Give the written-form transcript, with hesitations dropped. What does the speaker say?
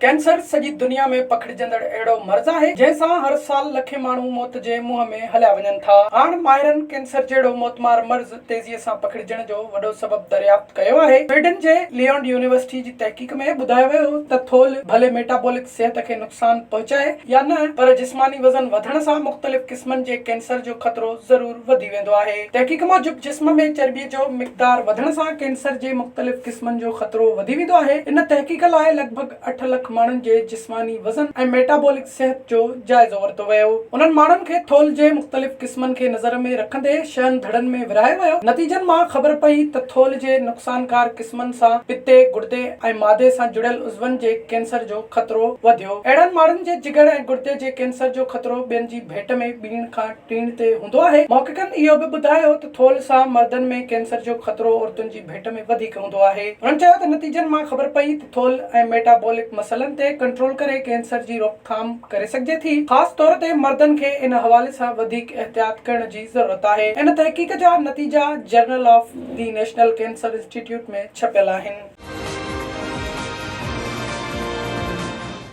Cancer सॼी दुनिया में पखिड़िजंदड़ अहिड़ो मर्ज़ आहे जंहिंसां हर साल लखे माण्हू मौत जे मुंहं में हलिया वञनि था। हाणे माहिरनि कैंसर जहिड़ो मौतमार मर्ज़ तेज़ीअ सां पखिड़िजण जो वॾो सबबु दरियाफ़्त कयो आहे। स्वीडन जे लियोन यूनिवर्सिटी जी तहक़ीक़ में ॿुधायो वियो त थोल भले मेटाबॉलिक सिहत खे नुक़सान पहुचाए या न, पर जिस्मानी वज़न वधण सां मुख़्तलिफ़ क़िस्मनि जे कैंसर जो ख़तरो ज़रूर वधी वेंदो आहे। तहक़ीक़ मूजिबि जिस्म में चर्बीअ जो मिक़दार वधण सां कैंसर जे मुख़्तलिफ़ क़िस्मनि जो ख़तरो वधी वेंदो आहे। इन तहक़ीक़ लाइ लॻभॻ 8 लख माण्हुनि जे जिस्मानी वज़न ऐं मेटाबॉलिक सिहत जो जाइज़ो वरितो वियो। उन्हनि माण्हुनि खे थोल जे मुख़्तलिफ़ क़िस्मनि खे नज़र में रखंदे 6 धड़नि में विरहायो वियो। नतीजनि मां ख़बर पई त थोल जे नुक़सानकार क़िस्मनि सां पिते, गुर्दे ऐं मादे सां जुड़ियल उज़वनि जे कैंसर जो ख़तरो वधियो। अहिड़नि माण्हुनि जे जिगर ऐं गुर्दे जे कैंसर जो ख़तरो ॿियनि जी भेट में ॿीण खां टीण ते हूंदो आहे। महक़क़नि इहो बि ॿुधायो त थोल सां मर्दनि में कैंसर जो ख़तरो औरतुनि जी भेट में वधीक हूंदो आहे। उन्हनि चयो त नतीजनि मां ख़बर पई त थोल ऐं मेटाबॉलिक मसइलनि ते कंट्रोल करे कैंसर जी रोकथाम करे सघिजे थी। ख़ासि तौर ते मर्दनि खे इन हवाले सां वधीक एहतियात करण जी ज़रूरत आहे। इन तहक़ीक़ जा नतीजा journal of the national cancer institute में छपियल आहिनि।